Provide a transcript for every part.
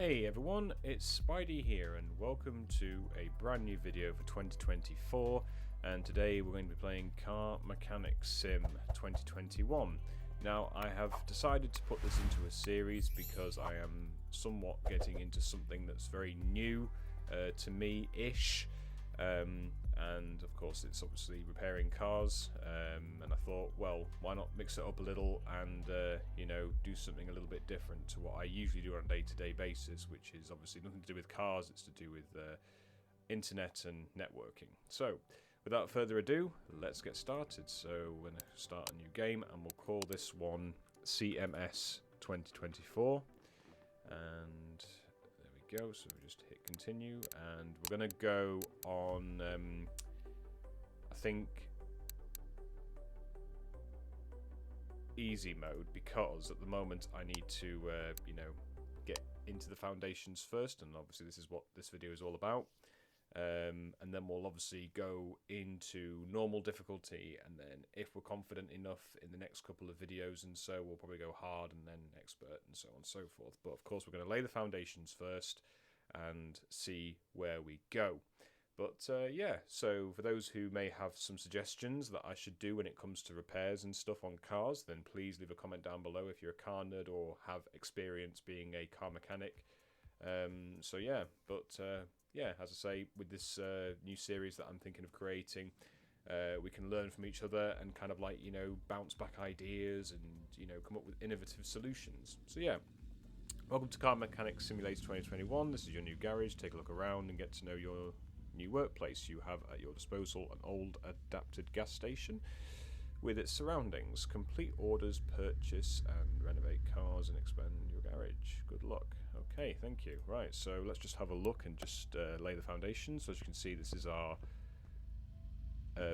Hey everyone, it's Spidey here and welcome to a brand new video for 2024, and today we're going to be playing Car Mechanic Sim 2021. Now I have decided to put this into a series because I am somewhat getting into something that's very new to me-ish, and of course it's obviously repairing cars, and I thought, well, why not mix it up a little and do something a little bit different to what I usually do on a day-to-day basis, which is obviously nothing to do with cars, it's to do with internet and networking. So without further ado, let's get started. So we're going to start a new game and we'll call this one CMS 2024, and there we go. So we just hit continue and we're going to go on I think easy mode, because at the moment I need to get into the foundations first, and obviously this is what this video is all about, and then we'll obviously go into normal difficulty, and then if we're confident enough in the next couple of videos and so, we'll probably go hard and then expert and so on and so forth. But of course we're going to lay the foundations first and see where we go. But yeah, so for those who may have some suggestions that I should do when it comes to repairs and stuff on cars, then please leave a comment down below if you're a car nerd or have experience being a car mechanic. So yeah, but yeah, as I say, with this new series that I'm thinking of creating, we can learn from each other and kind of like, bounce back ideas and, come up with innovative solutions. So yeah, welcome to Car Mechanic Simulator 2021. This is your new garage. Take a look around and get to know your new workplace. You have at your disposal an old adapted gas station with its surroundings. Complete orders, purchase and renovate cars and expand your garage. Good luck. Okay, thank you. Right, so let's just have a look and just lay the foundations. So as you can see, this is our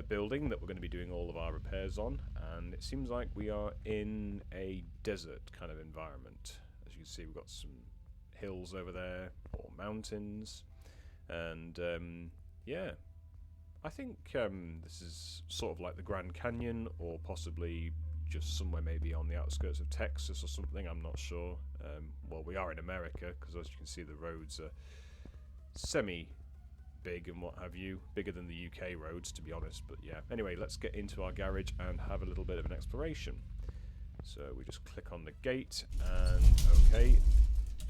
building that we're going to be doing all of our repairs on, and it seems like we are in a desert kind of environment. As you can see, we've got some hills over there, or mountains. And yeah, I think this is sort of like the Grand Canyon, or possibly just somewhere maybe on the outskirts of Texas or something, I'm not sure. Well, we are in America, because as you can see the roads are semi-big and what have you, bigger than the UK roads to be honest, but yeah. Anyway, let's get into our garage and have a little bit of an exploration. So we just click on the gate and okay,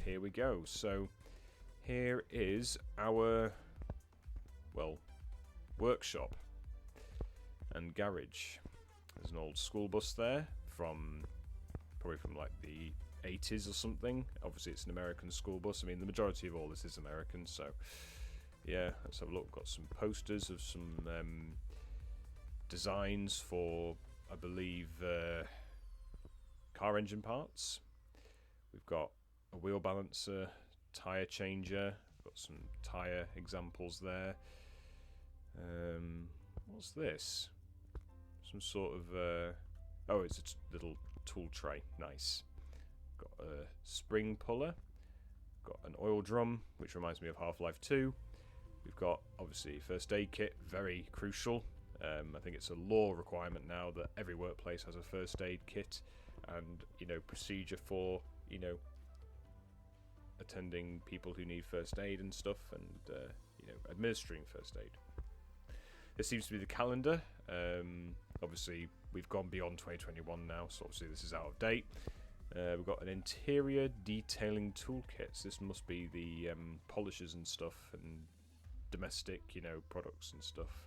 here we go. So here is our, well, workshop and garage. There's an old school bus there probably from like the 80s or something. Obviously it's an American school bus. I mean, the majority of all this is American, so yeah, let's have a look. We've got some posters of some designs for, I believe, car engine parts. We've got a wheel balancer, tire changer, got some tire examples there. What's this? Some sort of oh, it's a little tool tray. Nice. Got a spring puller, got an oil drum, which reminds me of Half-Life 2. We've got obviously first aid kit, very crucial. I think it's a law requirement now that every workplace has a first aid kit and procedure for attending people who need first aid and stuff, and administering first aid. This seems to be the calendar. Obviously we've gone beyond 2021 now, so obviously this is out of date. We've got an interior detailing toolkits. This must be the polishers and stuff and domestic products and stuff.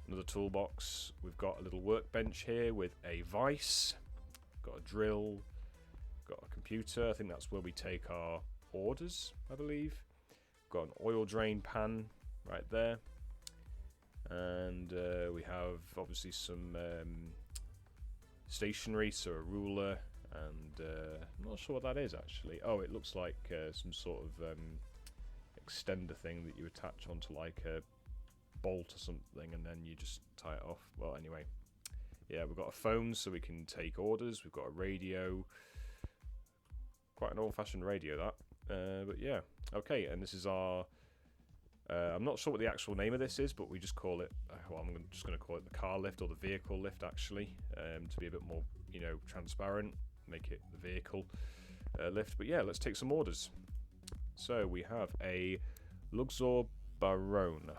Another toolbox. We've got a little workbench here with a vise, got a drill, got a computer. I think that's where we take our orders, I believe. Got an oil drain pan right there, and we have obviously some stationery, so a ruler, and I'm not sure what that is actually. Oh, it looks like some sort of extender thing that you attach onto like a bolt or something, and then you just tie it off. Well, anyway, yeah, we've got a phone so we can take orders. We've got a radio, quite an old-fashioned radio that, but yeah, okay. And this is our I'm not sure what the actual name of this is, but we just call it, well, I'm just going to call it the car lift, or the vehicle lift actually, to be a bit more transparent, make it the vehicle. lift. But yeah, let's take some orders. So we have a Luxor Baron.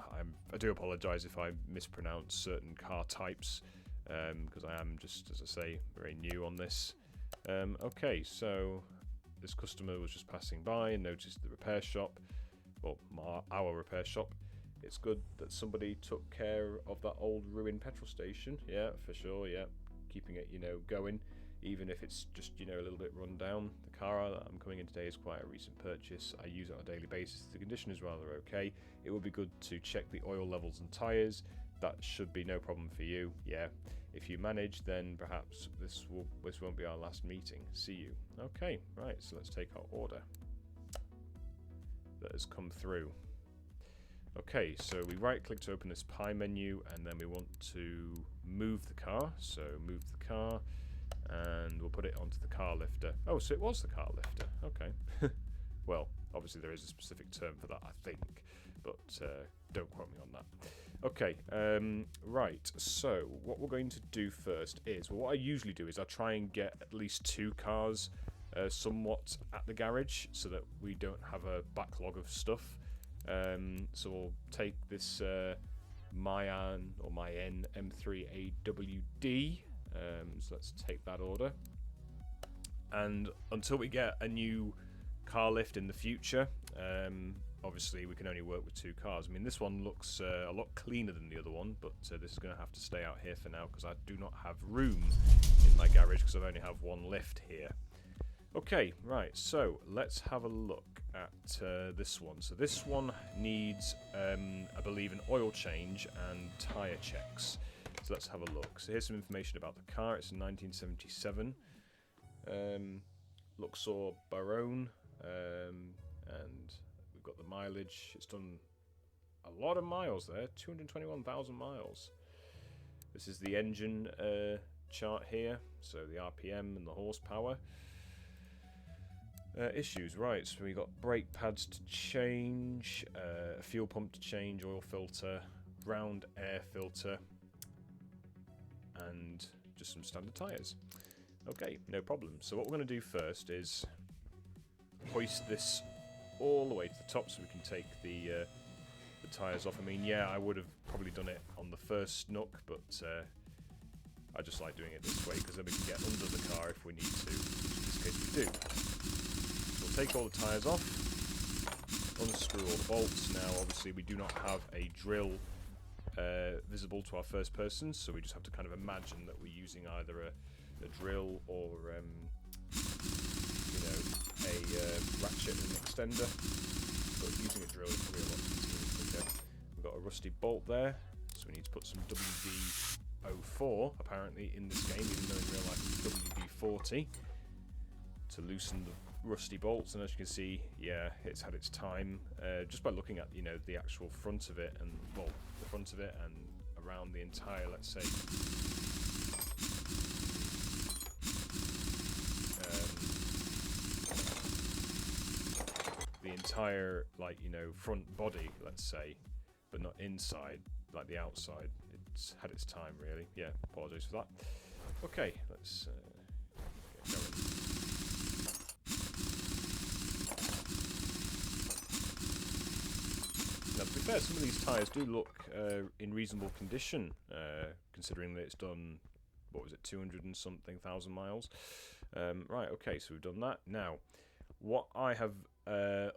I do apologise if I mispronounce certain car types, because I am just, as I say, very new on this. Okay, so this customer was just passing by and noticed the repair shop, well, our repair shop. It's good that somebody took care of that old ruined petrol station. Yeah, for sure. Yeah, keeping it, going, even if it's just, a little bit run down. The car that I'm coming in today is quite a recent purchase. I use it on a daily basis. The condition is rather okay. It would be good to check the oil levels and tyres. That should be no problem for you. Yeah, if you manage, then perhaps this won't be our last meeting. See you. Okay, right. So let's take our order that has come through. Okay, so we right click to open this pie menu, and then we want to move the car. So move the car, and we'll put it onto the car lifter. Oh, so it was the car lifter. Okay. Well, obviously there is a specific term for that, I think, but don't quote me on that. Okay, right, so what we're going to do first is, well, what I usually do is I try and get at least 2 cars somewhat at the garage so that we don't have a backlog of stuff. So we'll take this Mayan M3 AWD. So let's take that order. And until we get a new car lift in the future, obviously we can only work with 2 cars. I mean, this one looks a lot cleaner than the other one, but this is going to have to stay out here for now because I do not have room in my garage because I only have 1 lift here. Okay, right, so let's have a look at this one. So this one needs, I believe, an oil change and tyre checks. So let's have a look. So here's some information about the car. It's a 1977 Luxor Baron, and we've got the mileage. It's done a lot of miles there, 221,000 miles. This is the engine chart here, so the RPM and the horsepower. Issues, right, so we got brake pads to change, a fuel pump to change, oil filter, round air filter, and just some standard tyres. Okay, no problem. So what we're going to do first is hoist this all the way to the top so we can take the tyres off. I mean, yeah, I would have probably done it on the first snook, but I just like doing it this way because then we can get under the car if we need to, which in this case we do. Take all the tyres off, unscrew all the bolts. Now obviously we do not have a drill visible to our first person, so we just have to kind of imagine that we're using either a drill or a ratchet and an extender, but using a drill is probably a lot easier. We've got a rusty bolt there, so we need to put some WD-04 apparently in this game, even though in real life it's WD-40, to loosen the rusty bolts. And as you can see, yeah, it's had its time just by looking at the actual front of it, and well, the front of it and around the entire, let's say, the entire front body, let's say, but not inside, like the outside. It's had its time, really. Yeah, apologies for that. Okay, let's get going. Now, to be fair, some of these tyres do look in reasonable condition, considering that it's done, what was it, 200 and something thousand miles. Right, okay, so we've done that. Now, what I have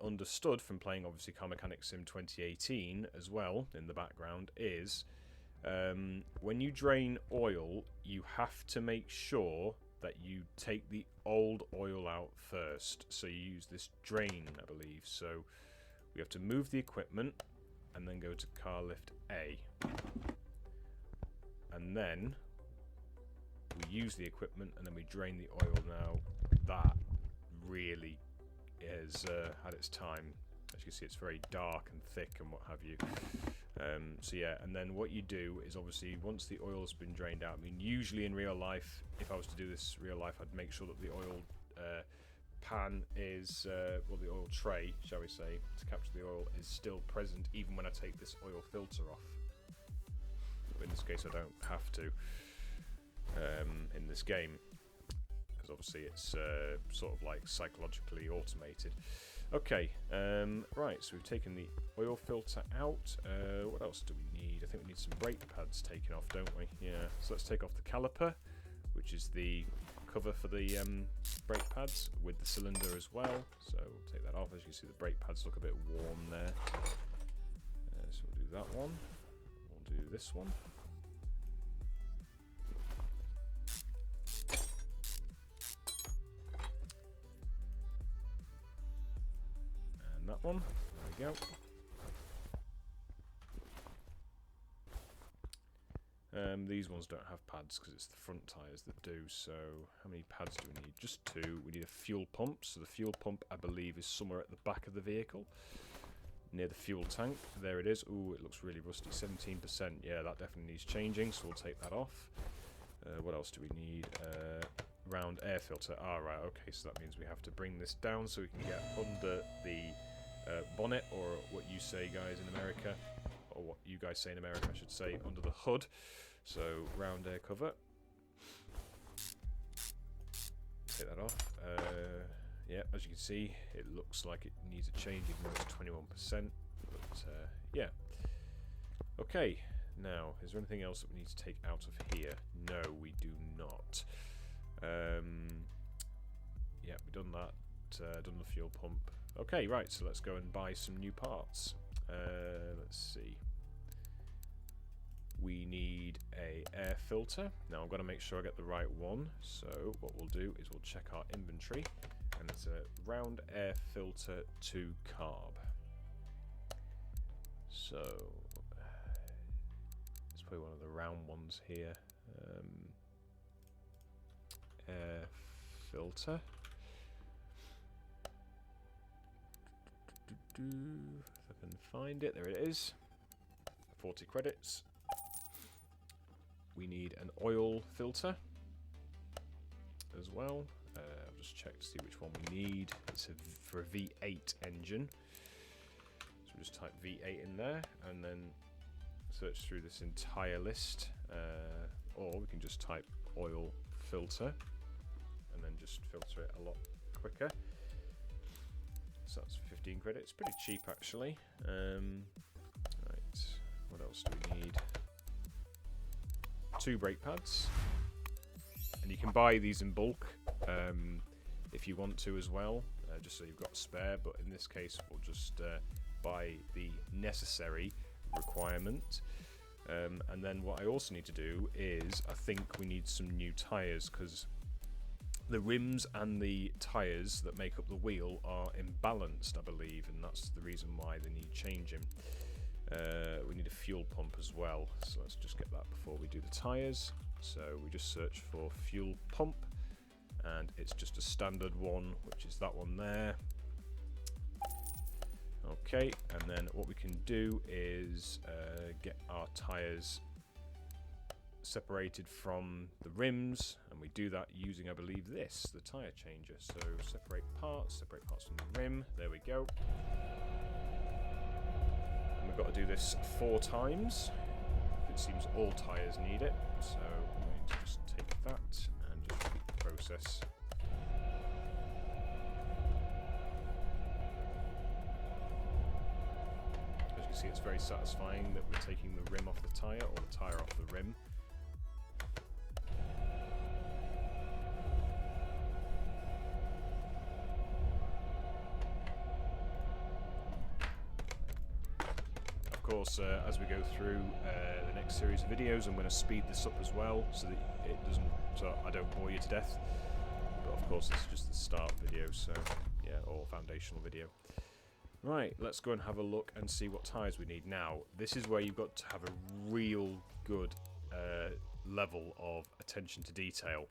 understood from playing, obviously, Car Mechanic Sim 2018 as well, in the background, is when you drain oil, you have to make sure that you take the old oil out first. So you use this drain, I believe. So we have to move the equipment and then go to car lift A. And then we use the equipment and then we drain the oil. Now that really has had its time. As you can see, it's very dark and thick and what have you. So yeah, and then what you do is, obviously, once the oil has been drained out, I mean, usually in real life, if I was to do this real life, I'd make sure that the oil pan is, well, the oil tray, shall we say, to capture the oil is still present even when I take this oil filter off. But in this case, I don't have to in this game. because obviously it's sort of like psychologically automated. Okay, right, so we've taken the oil filter out. What else do we need? I think we need some brake pads taken off, don't we? Yeah, so let's take off the caliper, which is the cover for the brake pads, with the cylinder as well. So we'll take that off. As you can see, the brake pads look a bit worn there. So we'll do that one. We'll do this one. And that one. There we go. These ones don't have pads because it's the front tyres that do, so how many pads do we need? Just 2. We need a fuel pump, so the fuel pump I believe is somewhere at the back of the vehicle, near the fuel tank. There it is. Ooh, it looks really rusty, 17%. Yeah, that definitely needs changing, so we'll take that off. What else do we need? Round air filter. Ah, right, okay, so that means we have to bring this down so we can get under the bonnet, or what you say guys in America, or what you guys say in America I should say, under the hood. So round air cover, take that off. Yeah, as you can see it looks like it needs a change, even though it's 21%, but yeah. Okay, now is there anything else that we need to take out of here? No, we do not. Yeah, we've done that, done the fuel pump. Okay, right, so let's go and buy some new parts. Let's see. We need a air filter. Now I'm going to make sure I get the right one. So what we'll do is we'll check our inventory, and it's a round air filter 2 carb. So it's probably one of the round ones here. Air filter. If I can find it, there it is. 40 credits. We need an oil filter as well. I'll just check to see which one we need. It's for a V8 engine. So we'll just type V8 in there and then search through this entire list. Or we can just type oil filter and then just filter it a lot quicker. So that's 15 credits. Pretty cheap actually. Right, what else do we need? 2 brake pads, and you can buy these in bulk if you want to as well, just so you've got a spare, but in this case we'll just buy the necessary requirement. And then what I also need to do is I think we need some new tyres, because the rims and the tyres that make up the wheel are imbalanced, I believe, and that's the reason why they need changing. We need a fuel pump as well, so let's just get that before we do the tyres. So we just search for fuel pump, and it's just a standard one, which is that one there. Okay, and then what we can do is get our tyres separated from the rims, and we do that using, I believe, this, the tyre changer. So separate parts from the rim. There we go. We've got to do this 4 times. It seems all tyres need it, so I'm going to just take that and just repeat the process. As you can see, it's very satisfying that we're taking the rim off the tyre, or the tyre off the rim. Of course, as we go through the next series of videos, I'm going to speed this up as well, so that I don't bore you to death. But of course, this is just the start video, so yeah, or foundational video. Right, let's go and have a look and see what tyres we need. Now, this is where you've got to have a real good level of attention to detail.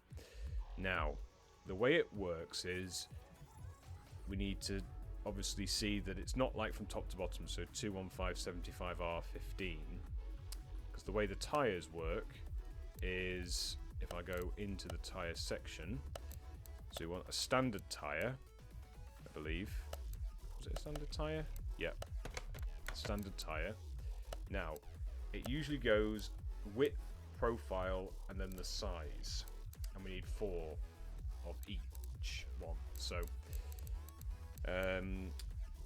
Now, the way it works is we need to obviously see that it's not like from top to bottom, so 215/75R15, because the way the tyres work is, if I go into the tyre section, so we want a standard tyre, I believe. Was it a standard tyre? Yeah, standard tyre. Now, it usually goes width, profile, and then the size, and we need 4 of each one. So,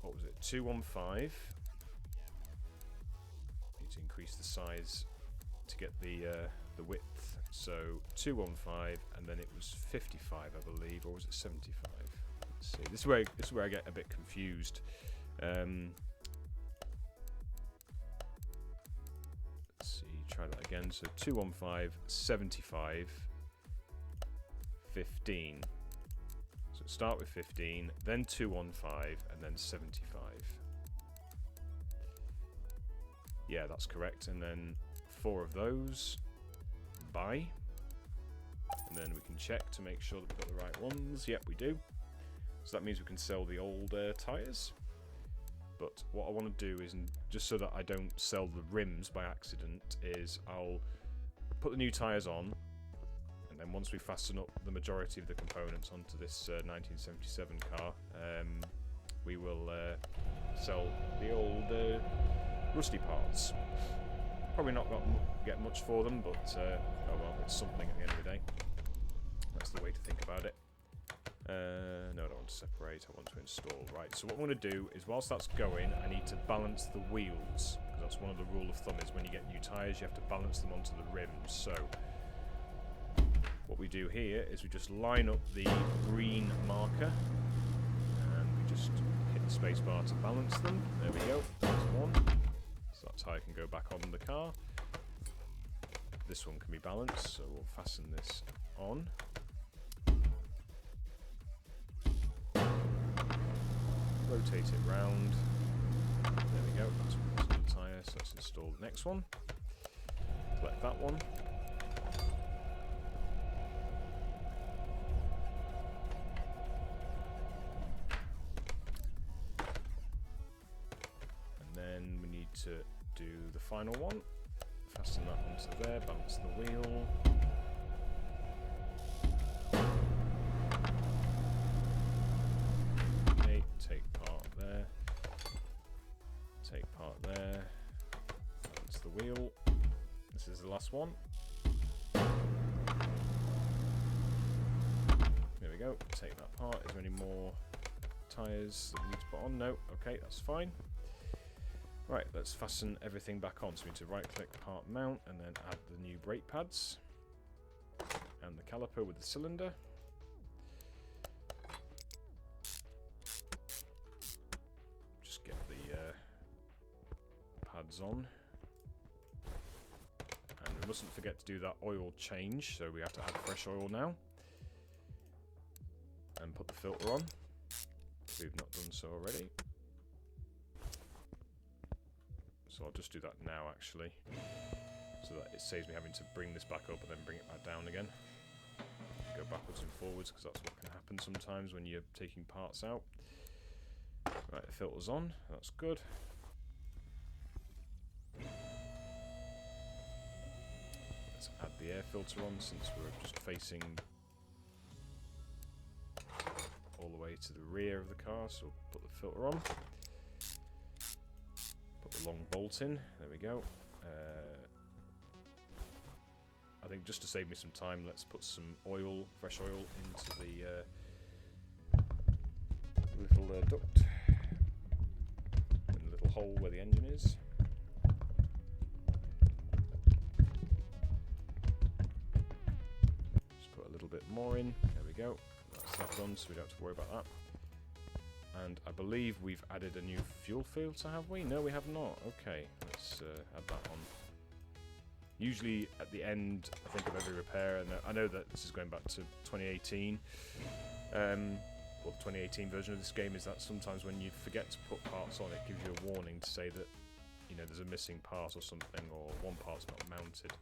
what was it? 215. Need to increase the size to get the width. So 215, and then it was 55, I believe, or was it 75? Let's see. This is where I get a bit confused. Let's see. Try that again. So 215, 75, 15. So start with 15, then 215, and then 75. Yeah, that's correct. And then 4 of those. Buy. And then we can check to make sure that we've got the right ones. Yep, we do. So that means we can sell the old tyres. But what I want to do is, just so that I don't sell the rims by accident, is I'll put the new tyres on, and then once we fasten up the majority of the components onto this 1977 car, we will sell the old rusty parts. Probably not get much for them, but oh well, it's something at the end of the day. That's the way to think about it. No, I don't want to separate, I want to install. Right, so what I'm going to do is, whilst that's going, I need to balance the wheels, because that's one of the rule of thumb, is when you get new tyres, you have to balance them onto the rims. So, what we do here is we just line up the green marker, and we just hit the space bar to balance them. There we go, that's one. So that's how I can go back on the car. This one can be balanced, so we'll fasten this on. Rotate it round. There we go, that's one on the tyre, so let's install the next one. Select that one. And then we need to do the final one. Fasten that onto there, balance the wheel. Okay, take part there. Take part there. Balance the wheel. This is the last one. There we go. Take that part. Is there any more tyres that we need to put on? No. Okay, that's fine. Right, let's fasten everything back on. So we need to right-click part mount and then add the new brake pads and the caliper with the cylinder. Just get the pads on. And we mustn't forget to do that oil change, so we have to add fresh oil now. And put the filter on, if we've not done so already. So I'll just do that now, actually, so that it saves me having to bring this back up and then bring it back down again. Go backwards and forwards, because that's what can happen sometimes when you're taking parts out. Right, the filter's on, that's good. Let's add the air filter on, since we're just facing all the way to the rear of the car, so we'll put the filter on. Put the long bolt in, there we go. I think just to save me some time, let's put some oil, fresh oil, into the little duct, in the little hole where the engine is. Just put a little bit more in, there we go. That's that done, so we don't have to worry about that. And I believe we've added a new fuel filter, have we? No, we have not. Okay, let's add that on. Usually at the end, I think, of every repair, and I know that this is going back to 2018. Well, the 2018 version of this game is that sometimes when you forget to put parts on, it gives you a warning to say that, you know, there's a missing part or something, or one part's not mounted.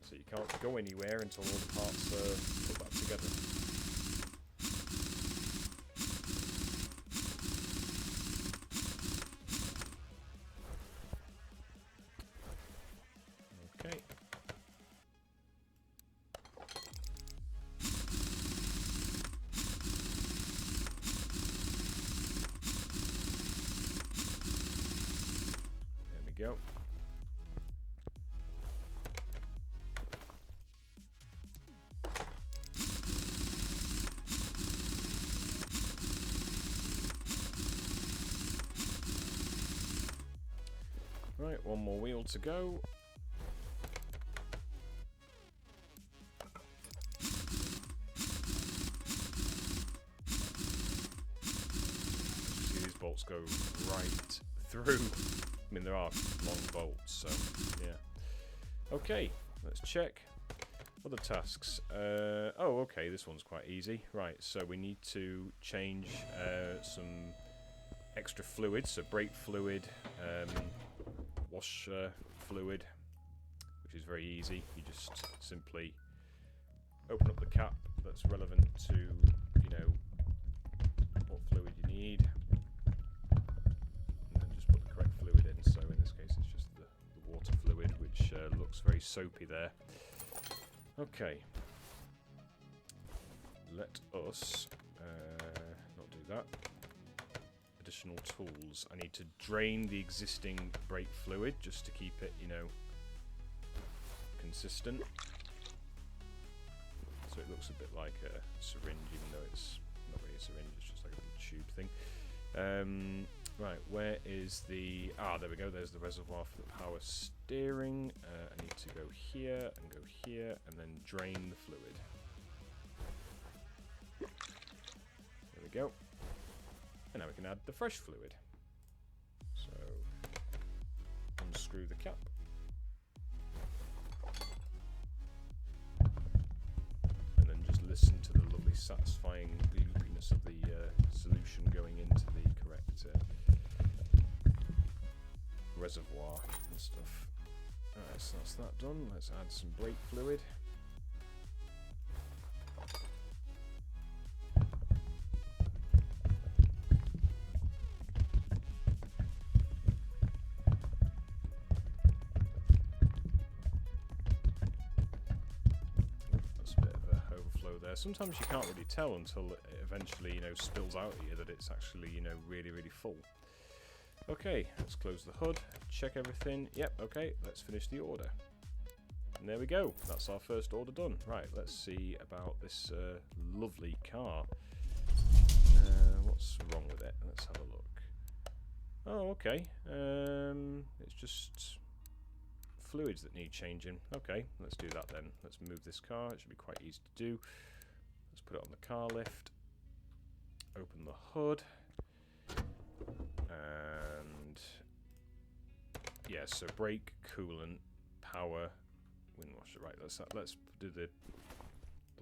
So you can't go anywhere until all the parts are put back together. Okay. There we go. Right, one more wheel to go. See these bolts go right through. I mean, there are long bolts, so yeah. Okay, let's check. Other tasks. Oh, okay, this one's quite easy. Right, so we need to change some extra fluid, so brake fluid, washer fluid, which is very easy. You just simply open up the cap that's relevant to, you know, what fluid you need, and then just put the correct fluid in. So in this case it's just the water fluid, which looks very soapy there. Okay, let us not do that. Additional tools. I need to drain the existing brake fluid just to keep it, you know, consistent. So it looks a bit like a syringe, even though it's not really a syringe, it's just like a little tube thing. Right, where is the... Ah, there we go, there's the reservoir for the power steering. I need to go here and go here and then drain the fluid. There we go. And now we can add the fresh fluid. So, unscrew the cap. And then just listen to the lovely satisfying loopiness of the solution going into the correct reservoir and stuff. Alright, so that's that done. Let's add some brake fluid. That's a bit of a overflow there. Sometimes you can't really tell until it eventually, you know, spills out at you that it's actually, you know, really, really full. Okay, let's close the hood, check everything. Yep, okay, let's finish the order. And there we go, that's our first order done. Right, let's see about this lovely car. What's wrong with it? Let's have a look. Oh, okay. It's just fluids that need changing. Okay, let's do that then. Let's move this car, it should be quite easy to do. Let's put it on the car lift. Open the hood. And yeah, so brake, coolant, power, wind washer. Right, let's do the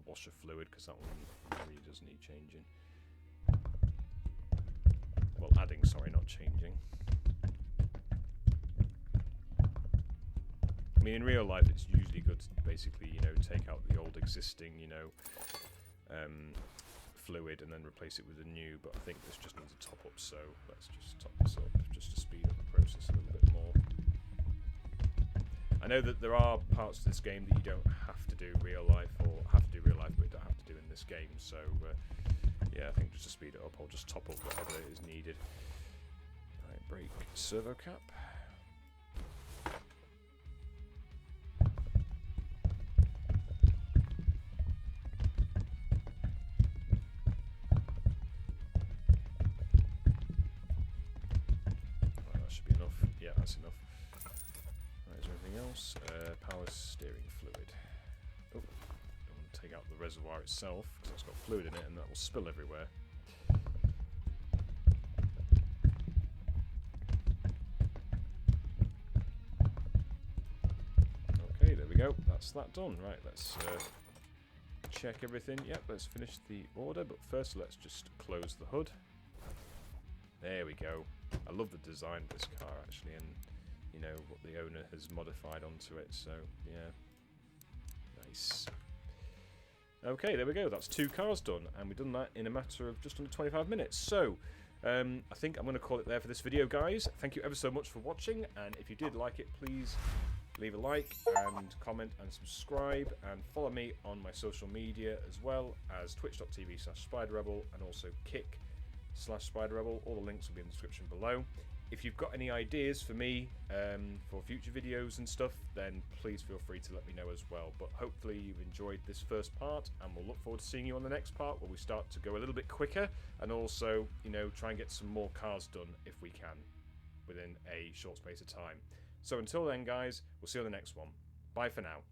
washer fluid, because that one really does need changing. Well, adding, sorry, not changing. I mean, in real life, it's usually good to basically, you know, take out the old existing, you know, fluid and then replace it with a new, but I think this just needs a top up, so let's just top this up just to speed up the process a little bit more. I know that there are parts of this game that you don't have to do real life, or have to do real life, but you don't have to do in this game, so yeah, I think just to speed it up, I'll just top up whatever is needed. Right, brake servo cap. That's enough. Right, is there anything else? Power steering fluid. Oh, I want to take out the reservoir itself, because it's got fluid in it and that will spill everywhere. Okay, there we go. That's that done. Right, let's check everything. Yep, let's finish the order, but first let's just close the hood. There we go. I love the design of this car, actually, and you know what the owner has modified onto it, so yeah, nice. Okay, there we go, that's 2 cars done, and we've done that in a matter of just under 25 minutes. So I think I'm going to call it there for this video, guys. Thank you ever so much for watching, and if you did like it, please leave a like and comment and subscribe, and follow me on my social media as well as twitch.tv/spiderrebel and also kick/spiderrebel. All the links will be in the description below. If you've got any ideas for me for future videos and stuff, then please feel free to let me know as well. But hopefully you've enjoyed this first part, and we'll look forward to seeing you on the next part, where we start to go a little bit quicker and also, you know, try and get some more cars done if we can within a short space of time. So until then, guys, we'll see you on the next one. Bye for now.